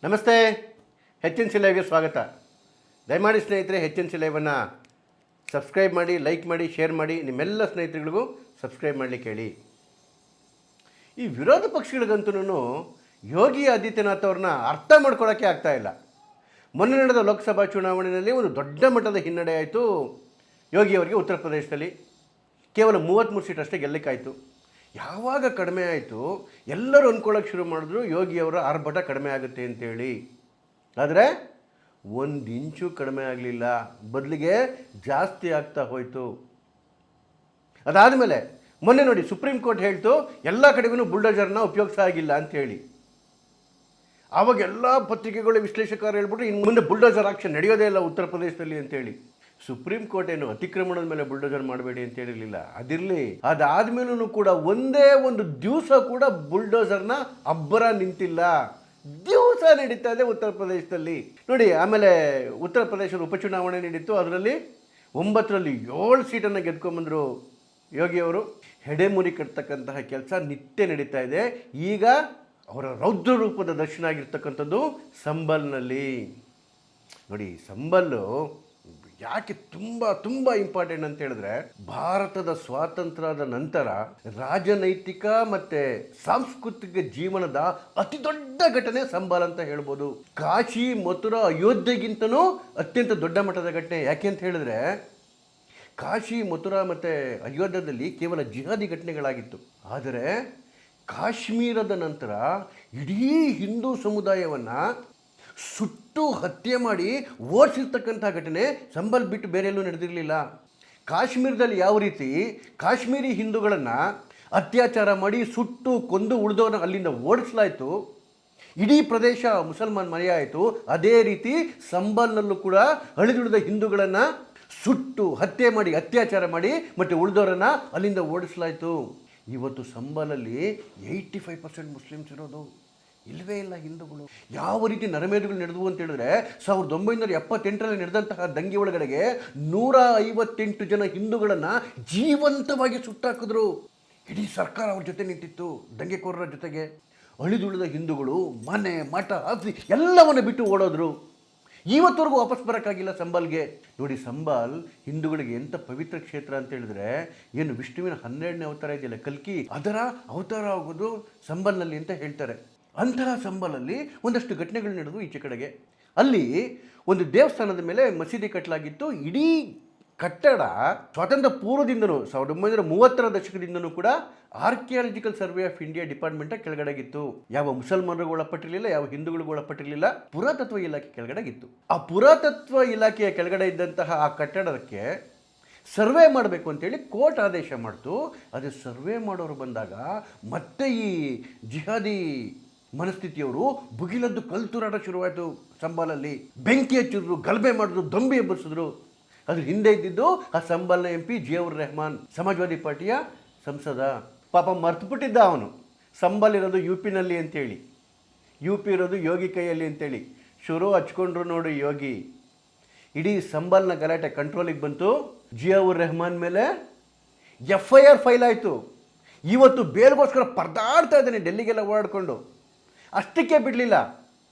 ನಮಸ್ತೆ. ಹೆಚ್ N C ಲೈವ್ಗೆ ಸ್ವಾಗತ. ದಯಮಾಡಿ ಸ್ನೇಹಿತರೆ, ಹೆಚ್ ಎನ್ ಸಿ ಲೈವನ್ನು ಸಬ್ಸ್ಕ್ರೈಬ್ ಮಾಡಿ, ಲೈಕ್ ಮಾಡಿ, ಶೇರ್ ಮಾಡಿ. ನಿಮ್ಮೆಲ್ಲ ಸ್ನೇಹಿತರುಗಳಿಗೂ ಸಬ್ಸ್ಕ್ರೈಬ್ ಮಾಡಲಿಕ್ಕೆ ಹೇಳಿ. ಈ ವಿರೋಧ ಪಕ್ಷಗಳಿಗಂತೂ ಯೋಗಿ ಆದಿತ್ಯನಾಥ್ ಅವ್ರನ್ನ ಅರ್ಥ ಮಾಡ್ಕೊಳ್ಳೋಕ್ಕೆ ಆಗ್ತಾಯಿಲ್ಲ. ಮೊನ್ನೆ ನಡೆದ ಲೋಕಸಭಾ ಚುನಾವಣೆಯಲ್ಲಿ ಒಂದು ದೊಡ್ಡ ಮಟ್ಟದ ಹಿನ್ನಡೆ ಆಯಿತು ಯೋಗಿಯವರಿಗೆ. ಉತ್ತರ ಪ್ರದೇಶದಲ್ಲಿ ಕೇವಲ 33 ಸೀಟ್ ಅಷ್ಟೇ ಗೆಲ್ಲಕ್ಕಾಯಿತು. ಯಾವಾಗ ಕಡಿಮೆ ಆಯಿತು ಎಲ್ಲರೂ ಅಂದ್ಕೊಳ್ಳೋಕೆ ಶುರು ಮಾಡಿದ್ರು ಯೋಗಿಯವರ ಆರ್ಭಟ ಕಡಿಮೆ ಆಗುತ್ತೆ ಅಂತೇಳಿ. ಆದರೆ 1 ಇಂಚು ಕಡಿಮೆ ಆಗಲಿಲ್ಲ, ಬದಲಿಗೆ ಜಾಸ್ತಿ ಆಗ್ತಾ ಹೋಯಿತು. ಅದಾದಮೇಲೆ ಮೊನ್ನೆ ನೋಡಿ ಸುಪ್ರೀಂ ಕೋರ್ಟ್ ಹೇಳ್ತು ಎಲ್ಲ ಕಡೆಗೂ ಬುಲ್ಡೋಜರ್ನ ಉಪಯೋಗಿಸಾಗಿಲ್ಲ ಅಂಥೇಳಿ. ಆವಾಗ ಎಲ್ಲ ಪತ್ರಿಕೆಗಳು, ವಿಶ್ಲೇಷಕರು ಹೇಳ್ಬಿಟ್ರು ಇನ್ನು ಮುಂದೆ ಬುಲ್ಡೋಜರ್ ಆಕ್ಷನ್ ನಡೆಯೋದೇ ಇಲ್ಲ ಉತ್ತರ ಪ್ರದೇಶದಲ್ಲಿ ಅಂತೇಳಿ. ಸುಪ್ರೀಂ ಕೋರ್ಟ್ ಏನು ಅತಿಕ್ರಮಣದ ಮೇಲೆ ಬುಲ್ಡೋಜರ್ ಮಾಡಬೇಡಿ ಅಂತ ಹೇಳಿರಲಿಲ್ಲ. ಅದಿರಲಿ, ಅದಾದಮೇಲೂ ಕೂಡ ಒಂದೇ ಒಂದು ದಿವಸ ಕೂಡ ಬುಲ್ಡೋಜರ್ನ ಅಬ್ಬರ ನಿಂತಿಲ್ಲ. ದಿವಸ ನಡೀತಾ ಇದೆ ಉತ್ತರ ಪ್ರದೇಶದಲ್ಲಿ ನೋಡಿ. ಆಮೇಲೆ ಉತ್ತರ ಪ್ರದೇಶದ ಉಪಚುನಾವಣೆ ನಡೀತು. ಅದರಲ್ಲಿ 9ರಲ್ಲಿ 7 ಸೀಟನ್ನು ಗೆದ್ಕೊಂಡ್ಬಂದರು ಯೋಗಿಯವರು. ಹೆಡೆಮುರಿ ಕಟ್ತಕ್ಕಂತಹ ಕೆಲಸ ನಿತ್ಯ ನಡೀತಾ ಇದೆ. ಈಗ ಅವರ ರೌದ್ರ ರೂಪದ ದರ್ಶನ ಆಗಿರ್ತಕ್ಕಂಥದ್ದು ಸಂಬಲ್ನಲ್ಲಿ ನೋಡಿ. ಸಂಬಲ್ಲು ಯಾಕೆ ತುಂಬ ಇಂಪಾರ್ಟೆಂಟ್ ಅಂತ ಹೇಳಿದ್ರೆ, ಭಾರತದ ಸ್ವಾತಂತ್ರ್ಯದ ನಂತರ ರಾಜನೈತಿಕ ಮತ್ತು ಸಾಂಸ್ಕೃತಿಕ ಜೀವನದ ಅತಿ ದೊಡ್ಡ ಘಟನೆ ಸಂಬಲ್ ಅಂತ ಹೇಳ್ಬೋದು. ಕಾಶಿ, ಮಥುರಾ, ಅಯೋಧ್ಯೆಗಿಂತನೂ ಅತ್ಯಂತ ದೊಡ್ಡ ಮಟ್ಟದ ಘಟನೆ. ಯಾಕೆ ಅಂತ ಹೇಳಿದ್ರೆ, ಕಾಶಿ, ಮಥುರಾ ಮತ್ತು ಅಯೋಧ್ಯೆಯಲ್ಲಿ ಕೇವಲ ಜಿಹಾದಿ ಘಟನೆಗಳಾಗಿತ್ತು. ಆದರೆ ಕಾಶ್ಮೀರದ ನಂತರ ಇಡೀ ಹಿಂದೂ ಸಮುದಾಯವನ್ನು ಸುಟ್ಟು ಹತ್ಯೆ ಮಾಡಿ ಓಡಿಸಿರ್ತಕ್ಕಂಥ ಘಟನೆ ಸಂಬಲ್ ಬಿಟ್ಟು ಬೇರೆ ಎಲ್ಲೂ ನಡೆದಿರಲಿಲ್ಲ. ಕಾಶ್ಮೀರದಲ್ಲಿ ಯಾವ ರೀತಿ ಕಾಶ್ಮೀರಿ ಹಿಂದೂಗಳನ್ನು ಅತ್ಯಾಚಾರ ಮಾಡಿ ಸುಟ್ಟು ಕೊಂದು ಉಳಿದವನ್ನ ಅಲ್ಲಿಂದ ಓಡಿಸಲಾಯಿತು, ಇಡೀ ಪ್ರದೇಶ ಮುಸಲ್ಮಾನ್ ಮನೆಯಾಯಿತು, ಅದೇ ರೀತಿ ಸಂಬಲ್ನಲ್ಲೂ ಕೂಡ ಅಳಿದುಳಿದ ಹಿಂದೂಗಳನ್ನು ಸುಟ್ಟು ಹತ್ಯೆ ಮಾಡಿ ಅತ್ಯಾಚಾರ ಮಾಡಿ ಮತ್ತು ಉಳಿದವರನ್ನು ಅಲ್ಲಿಂದ ಓಡಿಸಲಾಯಿತು. ಇವತ್ತು ಸಂಬಲಲ್ಲಿ 85% ಮುಸ್ಲಿಮ್ಸ್ ಇರೋದು. ಇಲ್ಲವೇ ಇಲ್ಲ ಹಿಂದೂಗಳು. ಯಾವ ರೀತಿ ನರಮೇಧಗಳು ನಡೆದವು ಅಂತ ಹೇಳಿದ್ರೆ, 1978ರಲ್ಲಿ ನಡೆದಂತಹ ದಂಗೆ ಒಳಗಡೆಗೆ 158 ಜನ ಹಿಂದೂಗಳನ್ನು ಜೀವಂತವಾಗಿ ಸುಟ್ಟಾಕಿದ್ರು. ಇಡೀ ಸರ್ಕಾರ ಅವ್ರ ಜೊತೆ ನಿಂತಿತ್ತು, ದಂಗೆಕೋರರ ಜೊತೆಗೆ. ಅಳಿದುಳಿದ ಹಿಂದೂಗಳು ಮನೆ, ಮಠ, ಆಸ್ತಿ ಎಲ್ಲವನ್ನು ಬಿಟ್ಟು ಓಡೋದ್ರು. ಇವತ್ತವರೆಗೂ ವಾಪಸ್ ಬರೋಕ್ಕಾಗಿಲ್ಲ ಸಂಬಲ್ಗೆ. ನೋಡಿ, ಸಂಬಲ್ ಹಿಂದೂಗಳಿಗೆ ಎಂಥ ಪವಿತ್ರ ಕ್ಷೇತ್ರ ಅಂತ ಹೇಳಿದ್ರೆ, ಏನು ವಿಷ್ಣುವಿನ 12ನೇ ಅವತಾರ ಇದೆಯಲ್ಲ ಕಲ್ಕಿ, ಅದರ ಅವತಾರ ಆಗೋದು ಸಂಬಲ್ನಲ್ಲಿ ಅಂತ ಹೇಳ್ತಾರೆ. ಅಂತಹ ಸಂಬಲಲ್ಲಿ ಒಂದಷ್ಟು ಘಟನೆಗಳು ನಡೆದು ಈಚೆ ಕಡೆಗೆ. ಅಲ್ಲಿ ಒಂದು ದೇವಸ್ಥಾನದ ಮೇಲೆ ಮಸೀದಿ ಕಟ್ಟಲಾಗಿತ್ತು. ಇಡೀ ಕಟ್ಟಡ ಸ್ವಾತಂತ್ರ್ಯ ಪೂರ್ವದಿಂದನೂ 1930ರ ದಶಕದಿಂದನೂ ಕೂಡ archaeological survey of India department ಕೆಳಗಡೆಗಿತ್ತು. ಯಾವ ಮುಸಲ್ಮಾನರಿಗೂ ಒಳಪಟ್ಟಿರಲಿಲ್ಲ, ಯಾವ ಹಿಂದೂಗಳಿಗೂ ಒಳಪಟ್ಟಿರಲಿಲ್ಲ. ಪುರಾತತ್ವ ಇಲಾಖೆ ಕೆಳಗಡೆಗಿತ್ತು. ಆ ಪುರಾತತ್ವ ಇಲಾಖೆಯ ಕೆಳಗಡೆ ಇದ್ದಂತಹ ಆ ಕಟ್ಟಡಕ್ಕೆ ಸರ್ವೆ ಮಾಡಬೇಕು ಅಂತೇಳಿ ಕೋರ್ಟ್ ಆದೇಶ ಮಾಡ್ತು. ಅದು ಸರ್ವೆ ಮಾಡೋರು ಬಂದಾಗ ಮತ್ತೆ ಈ ಜಿಹಾದಿ ಮನಸ್ಥಿತಿಯವರು ಭುಗಿಲದ್ದು ಕಲ್ತುರಾಟ ಶುರುವಾಯಿತು. ಸಂಬಾಲಲ್ಲಿ ಬೆಂಕಿ ಹಚ್ಚಿದ್ರು, ಗಲಭೆ ಮಾಡಿದ್ರು, ದೊಂಬಿ ಎಬ್ಬರಿಸಿದ್ರು. ಅದ್ರ ಹಿಂದೆ ಇದ್ದಿದ್ದು ಆ ಸಂಬಲ್ನ MP ಜಿಯಾವುರ್ ರೆಹಮಾನ್, ಸಮಾಜವಾದಿ ಪಾರ್ಟಿಯ ಸಂಸದ. ಪಾಪ ಮರ್ತುಬಿಟ್ಟಿದ್ದ ಅವನು. ಸಂಬಲ್ ಇರೋದು UPನಲ್ಲಿ ಅಂತೇಳಿ, UP ಇರೋದು ಯೋಗಿ ಕೈಯಲ್ಲಿ ಅಂತೇಳಿ ಶುರು ಹಚ್ಕೊಂಡ್ರು ನೋಡಿ ಯೋಗಿ. ಇಡೀ ಸಂಬಲ್ನ ಗಲಾಟೆ ಕಂಟ್ರೋಲಿಗೆ ಬಂತು. ಜಿಯಾವುರ್ ರೆಹಮಾನ್ ಮೇಲೆ FIR ಫೈಲ್ ಆಯಿತು. ಇವತ್ತು ಬೇಲ್ಗೋಸ್ಕರ ಪರದಾಡ್ತಾ ಇದ್ದಾನೆ ಡೆಲ್ಲಿಗೆಲ್ಲ ಓಡಾಡಿಕೊಂಡು. ಅಷ್ಟಕ್ಕೆ ಬಿಡಲಿಲ್ಲ,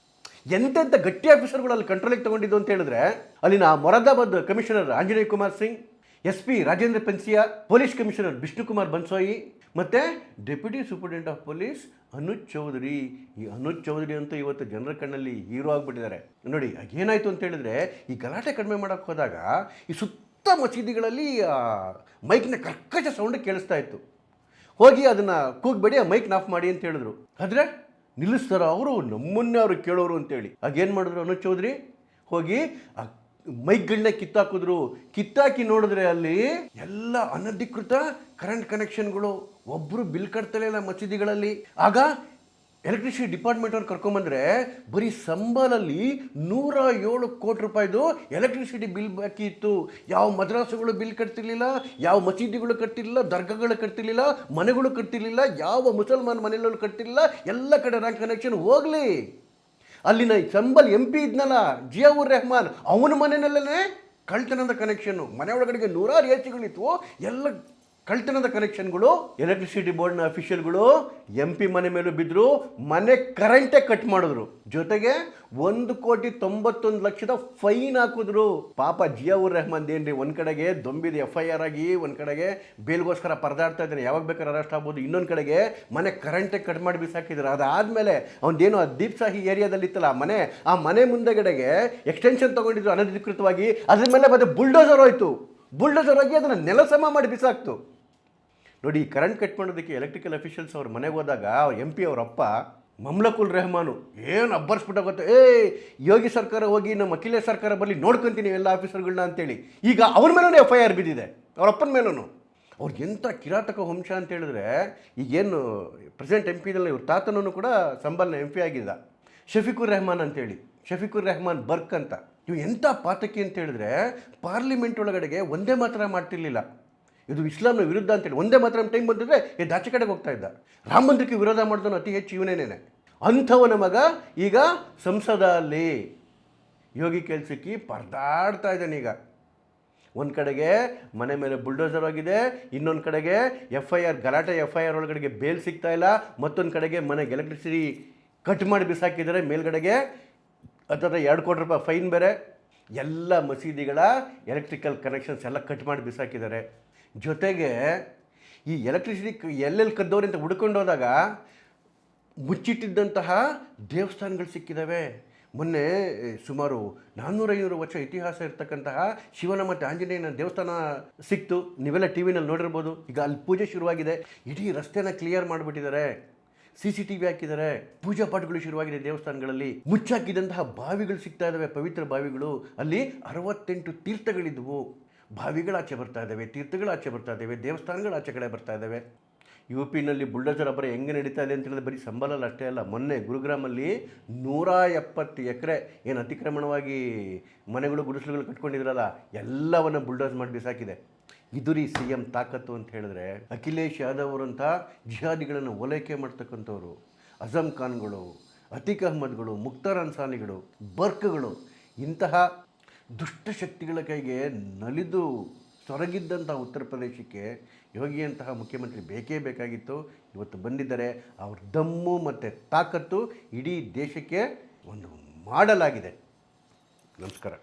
ಎಂತೆಂಥ ಗಟ್ಟಿ ಆಫೀಸರ್ಗಳು ಅಲ್ಲಿ ಕಂಟ್ರೋಲಿಗೆ ತೊಗೊಂಡಿದ್ದು ಅಂತ ಹೇಳಿದ್ರೆ, ಅಲ್ಲಿನ Moradabad commissioner Anjaneya Kumar Singh, SP Rajendra Pensiya, police commissioner Vishnukumar Bansoi ಮತ್ತು deputy superintendent of police Anuj Chaudhary. ಈ ಅನುಜ್ ಚೌಧರಿ ಅಂತೂ ಇವತ್ತು ಜನರ ಕಣ್ಣಲ್ಲಿ ಹೀರೋ ಆಗಿಬಿಟ್ಟಿದ್ದಾರೆ ನೋಡಿ. ಏನಾಯಿತು ಅಂತ ಹೇಳಿದ್ರೆ, ಈ ಗಲಾಟೆ ಕಡಿಮೆ ಮಾಡೋಕ್ಕೆ ಹೋದಾಗ ಈ ಸುತ್ತ ಮಸೀದಿಗಳಲ್ಲಿ ಮೈಕ್ನ ಕರ್ಕಶ ಸೌಂಡ್ ಕೇಳಿಸ್ತಾ ಇತ್ತು. ಹೋಗಿ ಅದನ್ನು ಕೂಗಬೇಡಿ, ಆ ಮೈಕ್ನ ಆಫ್ ಮಾಡಿ ಅಂತ ಹೇಳಿದ್ರು. ಆದರೆ ನಿಲ್ಲಿಸ್ತಾರ ಅವರು, ನಮ್ಮನ್ನೇ ಅವರು ಕೇಳೋರು ಅಂತೇಳಿ. ಆಗೇನು ಮಾಡಿದ್ರು ಅನುಜ್ ಚೌಧರಿ, ಹೋಗಿ ಆ ಮೈಕ್ಗಳನ್ನ ಕಿತ್ತಾಕಿದ್ರು. ಕಿತ್ತಾಕಿ ನೋಡಿದ್ರೆ ಅಲ್ಲಿ ಎಲ್ಲ ಅನಧಿಕೃತ ಕರೆಂಟ್ ಕನೆಕ್ಷನ್ಗಳು. ಒಬ್ಬರು ಬಿಲ್ ಕಟ್ತಲೇ ಇಲ್ಲ ಮಸೀದಿಗಳಲ್ಲಿ. ಆಗ ಎಲೆಕ್ಟ್ರಿಸಿಟಿ ಡಿಪಾರ್ಟ್ಮೆಂಟ್ ಅವ್ರು ಕರ್ಕೊಂಬಂದ್ರೆ ಬರೀ ಸಂಬಲಲ್ಲಿ 107 ಕೋಟಿ ರೂಪಾಯಿದು ಎಲೆಕ್ಟ್ರಿಸಿಟಿ ಬಿಲ್ ಬಾಕಿ ಇತ್ತು. ಯಾವ ಮದ್ರಾಸುಗಳು ಬಿಲ್ ಕಟ್ತಿರ್ಲಿಲ್ಲ, ಯಾವ ಮಸೀದಿಗಳು ಕಟ್ತಿರ್ಲಿಲ್ಲ, ದರ್ಗಾಗಳು ಕಟ್ತಿರ್ಲಿಲ್ಲ, ಮನೆಗಳು ಕಟ್ತಿರ್ಲಿಲ್ಲ, ಯಾವ ಮುಸಲ್ಮಾನ್ ಮನೆಯಲ್ಲೂ ಕಟ್ತಿರ್ಲಿಲ್ಲ. ಎಲ್ಲ ಕಡೆ ರ್ಯಾಂಕ್ ಕನೆಕ್ಷನ್ ಹೋಗಲಿ. ಅಲ್ಲಿನ ಸಂಬಲ್ MP ಇದ್ನಲ್ಲ ಜಿಯಾವುರ್ ರೆಹಮಾನ್, ಅವನ ಮನೆಯಲ್ಲೇ ಕಳ್ತನದ ಕನೆಕ್ಷನ್ನು. ಮನೆ ಒಳಗಡೆಗೆ 100 AC ಗಳಿತ್ತು, ಎಲ್ಲ ಕಳ್ತನದ ಕನೆಕ್ಷನ್ಗಳು ಎಲೆಕ್ಟ್ರಿಸಿಟಿ ಬೋರ್ಡ್ನ ಅಫಿಷಿಯಲ್ಗಳು MP ಮನೆ ಮೇಲೂ ಬಿದ್ದರು, ಮನೆ ಕರೆಂಟೇ ಕಟ್ ಮಾಡಿದ್ರು, ಜೊತೆಗೆ 1,91,00,000 ಫೈನ್ ಹಾಕಿದ್ರು. ಪಾಪ ಜಿಯಾವುರ್ ರೆಹಮಾನ್ ಏನ್ರಿ ಒಂದು ಕಡೆಗೆ ದೊಂಬಿದ FIR ಆಗಿ ಒಂದು ಕಡೆಗೆ ಬೇಲ್ಗೋಸ್ಕರ ಪರದಾಡ್ತಾ ಇದ್ದಾನೆ, ಯಾವಾಗ ಬೇಕಾದ್ರೆ ಅರೆಸ್ಟ್ ಆಗ್ಬೋದು, ಇನ್ನೊಂದು ಕಡೆಗೆ ಮನೆ ಕರೆಂಟೇ ಕಟ್ ಮಾಡಿ ಬಿಸಾಕಿದ್ರು. ಅದಾದಮೇಲೆ ಅವನದೇನು ಆ ದೀಪ್ ಸಾಹಿ ಏರಿಯಾದಲ್ಲಿತ್ತಲ್ಲ ಆ ಮನೆ ಮುಂದೆಗಡೆಗೆ ಎಕ್ಸ್ಟೆನ್ಷನ್ ತೊಗೊಂಡಿದ್ರು ಅನಧಿಕೃತವಾಗಿ, ಅದ್ರ ಮೇಲೆ ಮತ್ತೆ ಬುಲ್ಡೋಸರ್ ಹೋಯ್ತು, ಬುಲ್ಡೋಸರ್ ಹೋಗಿ ಅದನ್ನು ನೆಲಸಮ ಮಾಡಿ ಬಿಸಾಕ್ತು. ನೋಡಿ, ಕರೆಂಟ್ ಕಟ್ ಮಾಡೋದಕ್ಕೆ ಎಲೆಕ್ಟ್ರಿಕಲ್ ಅಫಿಷಿಯಲ್ಸ್ ಅವ್ರ ಮನೆಗೆ ಹೋದಾಗ MP ಅವರಪ್ಪ ಮಮ್ಲಕುಲ್ ರೆಹಮಾನು ಏನು ಅಬ್ಬರ್ಸ್ಬಿಟ್ಟ ಗೊತ್ತಾ, ಯೋಗಿ ಸರ್ಕಾರ ಹೋಗಿ ನಮ್ಮ ಅಖಿಲೇಶ್ ಸರ್ಕಾರ ಬರಲಿ ನೋಡ್ಕೊತೀನಿ ಎಲ್ಲ ಆಫೀಸರ್ಗಳನ್ನ ಅಂತೇಳಿ. ಈಗ ಅವ್ರ ಮೇಲೂ FIR ಬಿದ್ದಿದೆ, ಅವರಪ್ಪನ ಮೇಲೂ. ಅವ್ರಿಗೆ ಎಂಥ ಕಿರಾತಕ ವಂಶ ಅಂತ ಹೇಳಿದ್ರೆ, ಈಗೇನು ಪ್ರೆಸಿಡೆಂಟ್ MP ದಲ್ಲಿ ಇವ್ರ ತಾತನೂ ಕೂಡ ಸಂಬಲ್ನ MP ಆಗಿದ್ದ, ಶಫೀಕುರ್ ರೆಹಮಾನ್ ಅಂತೇಳಿ, ಶಫೀಕುರ್ ರೆಹಮಾನ್ ಬರ್ಕ್ ಅಂತ. ಇವು ಎಂಥ ಪಾತಕಿ ಅಂತ ಹೇಳಿದ್ರೆ, ಪಾರ್ಲಿಮೆಂಟ್ ಒಳಗಡೆಗೆ ಒಂದೇ ಮಾತ್ರ ಮಾಡ್ತಿರ್ಲಿಲ್ಲ, ಇದು ಇಸ್ಲಾಂನ ವಿರುದ್ಧ ಅಂತೇಳಿ ಒಂದೇ ಮಾತ್ರ ಟೈಮ್ ಬಂದಿದ್ರೆ ಆಚೆ ಕಡೆಗೆ ಹೋಗ್ತಾ ಇದ್ದ. ರಾಮ ಮಂದಿರಕ್ಕೆ ವಿರೋಧ ಮಾಡಿದವನು ಅತಿ ಹೆಚ್ಚು ಇವನೇನೇನೆ. ಅಂಥವನ ಮಗ ಈಗ ಸಂಸದ ಅಲ್ಲಿ ಯೋಗಿ ಕೆಲ್ಸಕ್ಕೆ ಪರದಾಡ್ತಾ ಇದ್ದಾನೆ. ಈಗ ಒಂದು ಕಡೆಗೆ ಮನೆ ಮೇಲೆ ಬುಲ್ಡೋಸರ್ ಆಗಿದೆ, ಇನ್ನೊಂದು ಕಡೆಗೆ FIR ಗಲಾಟೆ FIR ಒಳಗಡೆಗೆ ಬೇಲ್ ಸಿಗ್ತಾ ಇಲ್ಲ, ಮತ್ತೊಂದು ಕಡೆಗೆ ಮನೆಗೆ ಎಲೆಕ್ಟ್ರಿಸಿಟಿ ಕಟ್ ಮಾಡಿ ಬಿಸಾಕಿದ್ದಾರೆ, ಮೇಲ್ಗಡೆಗೆ ಅಥವಾ 2 ಕೋಟಿ ರೂಪಾಯಿ ಫೈನ್ ಬೇರೆ. ಎಲ್ಲ ಮಸೀದಿಗಳ ಎಲೆಕ್ಟ್ರಿಕಲ್ ಕನೆಕ್ಷನ್ಸ್ ಎಲ್ಲ ಕಟ್ ಮಾಡಿ ಬಿಸಾಕಿದ್ದಾರೆ. ಜೊತೆಗೆ ಈ ಎಲೆಕ್ಟ್ರಿಸಿಟಿ ಎಲ್ಲೆಲ್ಲಿ ಕದ್ದವ್ರೆ ಅಂತ ಹುಡ್ಕೊಂಡು ಹೋದಾಗ ಮುಚ್ಚಿಟ್ಟಿದ್ದಂತಹ ದೇವಸ್ಥಾನಗಳು ಸಿಕ್ಕಿದ್ದಾವೆ. ಮೊನ್ನೆ ಸುಮಾರು 400-500 ವರ್ಷ ಇತಿಹಾಸ ಇರ್ತಕ್ಕಂತಹ ಶಿವನ ಮತ್ತು ಆಂಜನೇಯನ ದೇವಸ್ಥಾನ ಸಿಕ್ತು, ನೀವೆಲ್ಲ TVನಲ್ಲಿ ನೋಡಿರ್ಬೋದು. ಈಗ ಅಲ್ಲಿ ಪೂಜೆ ಶುರುವಾಗಿದೆ, ಇಡೀ ರಸ್ತೆನ ಕ್ಲಿಯರ್ ಮಾಡಿಬಿಟ್ಟಿದ್ದಾರೆ, CCTV ಹಾಕಿದ್ದಾರೆ, ಪೂಜಾ ಪಾಠಗಳು ಶುರುವಾಗಿದೆ ದೇವಸ್ಥಾನಗಳಲ್ಲಿ. ಮುಚ್ಚಾಕಿದಂತಹ ಬಾವಿಗಳು ಸಿಗ್ತಾ ಇದ್ದಾವೆ, ಪವಿತ್ರ ಬಾವಿಗಳು. ಅಲ್ಲಿ 68 ತೀರ್ಥಗಳಿದ್ವು. ಬಾವಿಗಳು ಆಚೆ ಬರ್ತಾ ಇದ್ದಾವೆ, ತೀರ್ಥಗಳು ಆಚೆ ಬರ್ತಾ ಇದ್ದಾವೆ, ದೇವಸ್ಥಾನಗಳು ಆಚೆ ಕಡೆ ಬರ್ತಾ ಇದ್ದಾವೆ. UPನಲ್ಲಿ ಬುಲ್ಡೋಸರ್ ಅಬ್ಬರ ಹೆಂಗೆ ನಡೀತಾ ಇದೆ ಅಂತ ಹೇಳಿದ್ರೆ ಬರೀ ಸಂಬಲಲ್ಲಿ ಅಷ್ಟೇ ಅಲ್ಲ, ಮೊನ್ನೆ ಗುರುಗ್ರಾಮಲ್ಲಿ 170 ಎಕರೆ ಏನು ಅತಿಕ್ರಮಣವಾಗಿ ಮನೆಗಳು ಗುಡಿಸಲುಗಳು ಕಟ್ಕೊಂಡಿದ್ರಲ್ಲ, ಎಲ್ಲವನ್ನು ಬುಲ್ಡೋಸ್ ಮಾಡಿ ಬಿಸಾಕಿದೆ. ಇದು ರೀ CM ತಾಕತ್ತು ಅಂತ ಹೇಳಿದ್ರೆ. ಅಖಿಲೇಶ್ ಯಾದವ್ ಅವರಂಥ ಜಿಹಾದಿಗಳನ್ನು ಓಲೈಕೆ ಮಾಡ್ತಕ್ಕಂಥವ್ರು, ಅಜಮ್ ಖಾನ್ಗಳು, ಅತೀಕ್ ಅಹ್ಮದ್ಗಳು, ಮುಖ್ತಾರ್ ಅನ್ಸಾನಿಗಳು, ಬರ್ಕ್ಗಳು, ಇಂತಹ ದುಷ್ಟಶಕ್ತಿಗಳ ಕೈಗೆ ನಲಿದು ಸೊರಗಿದ್ದಂಥ ಉತ್ತರ ಪ್ರದೇಶಕ್ಕೆ ಯೋಗಿಯಂತಹ ಮುಖ್ಯಮಂತ್ರಿ ಬೇಕೇ ಬೇಕಾಗಿತ್ತು. ಇವತ್ತು ಬಂದಿದ್ದಾರೆ. ಅವ್ರ ದಮ್ಮು ಮತ್ತು ತಾಕತ್ತು ಇಡೀ ದೇಶಕ್ಕೆ ಒಂದು ಮಾಡಲಾಗಿದೆ. ನಮಸ್ಕಾರ.